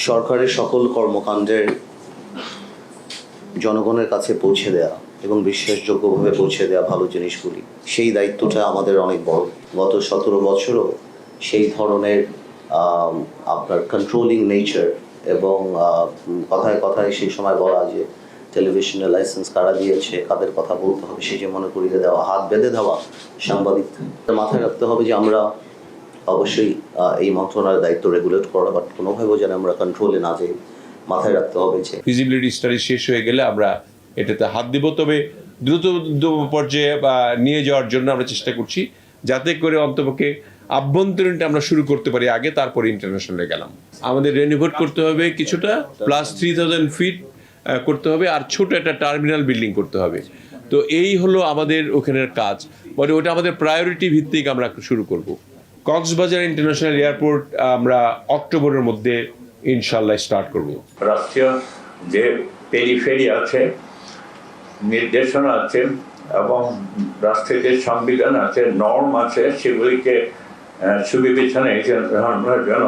সরকারের সকল কর্মকাণ্ডের জনগণের কাছে পৌঁছে দেওয়া এবং বিশ্বাসযোগ্যভাবে পৌঁছে দেওয়া ভালো জিনিসগুলি, সেই দায়িত্বটা আমাদের অনেক বড়। গত 17 বছরও সেই ধরনের আপনার কন্ট্রোলিং নেচার এবং কথায় কথায় সেই সময় বলা যে টেলিভিশনের লাইসেন্স কারা দিয়েছে, কাদের কথা বলতে হবে, সেই যে মনে করিয়ে দেওয়া, হাত বেঁধে দেওয়া সাংবাদিক। মাথায় রাখতে হবে যে আমরা অবশ্যই এই মন্ত্রণালয়ের দায়িত্ব রেগুলেট করা, বাট কোনোভাবেও যেন আমরা কন্ট্রোলে না যাই। মাথায় রাখতে হবে যে ফিজিবিলিটি স্টাডি শেষ হয়ে গেলে আমরা এটাতে হাত দিব, তবে দ্রুত পর্যায়ে নিয়ে যাওয়ার জন্য আমরা চেষ্টা করছি, যাতে করে অন্তপক্ষে আভ্যন্তরীণটা আমরা শুরু করতে পারি আগে, তারপরে ইন্টারন্যাশনালে গেলাম। আমাদের রেনোভেট করতে হবে কিছুটা, প্লাস 3000 ফিট করতে হবে, আর ছোট একটা টার্মিনাল বিল্ডিং করতে হবে। তো এই হলো আমাদের ওখানের কাজ, পরে ওটা আমাদের প্রায়োরিটি ভিত্তিক আমরা শুরু করব। কক্সবাজার ইন্টারন্যাশনাল এয়ারপোর্ট আমরা অক্টোবরের মধ্যে ইনশাল্লাহ স্টার্ট করব। রাষ্ট্রীয় যে পেরিফেরি আছে, নির্দেশনা আছে এবং রাষ্ট্রের যে সংবিধান আছে, নর্ম আছে, সেগুলিকে সুবিবেচনায় গ্রহণের জন্য,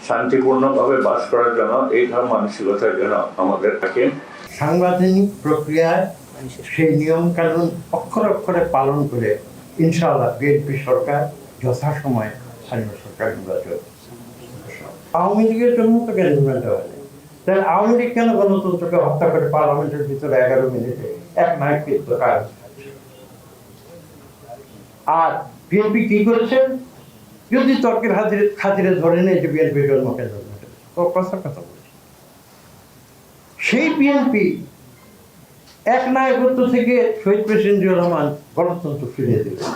শান্তিপূর্ণভাবে বাস করার জন্য, এই ধরনের মানসিকতার জন্য আমাদের থাকে। সাংবিধানিক প্রক্রিয়ায় সেই নিয়ম কানুন অক্ষরে অক্ষরে পালন করে ইনশাআল্লাহ বিএনপি সরকার যথাসময়ে স্থানীয় সরকার নির্বাচন। আওয়ামী লীগের জন্য তো ক্যান্টনমেন্ট হয়নি, তাহলে আওয়ামী লীগ কেন গণতন্ত্রকে হত্যা করে পার্লামেন্টের ভিতরে 11 মিনিটে এক নায়কৃত্ব কাজ? আর বিএনপি কি করেছেন? যদি তর্কের খাতিরে ধরে নেই যে বিএনপির জন্ম ক্যান্টনমেন্টে, কথার কথা বলছি, সেই বিএনপি এক নায়কত্ব থেকে শহীদ প্রেসিডেন্ট জিয়াউর রহমান গণতন্ত্র ফিরিয়ে দিলেন।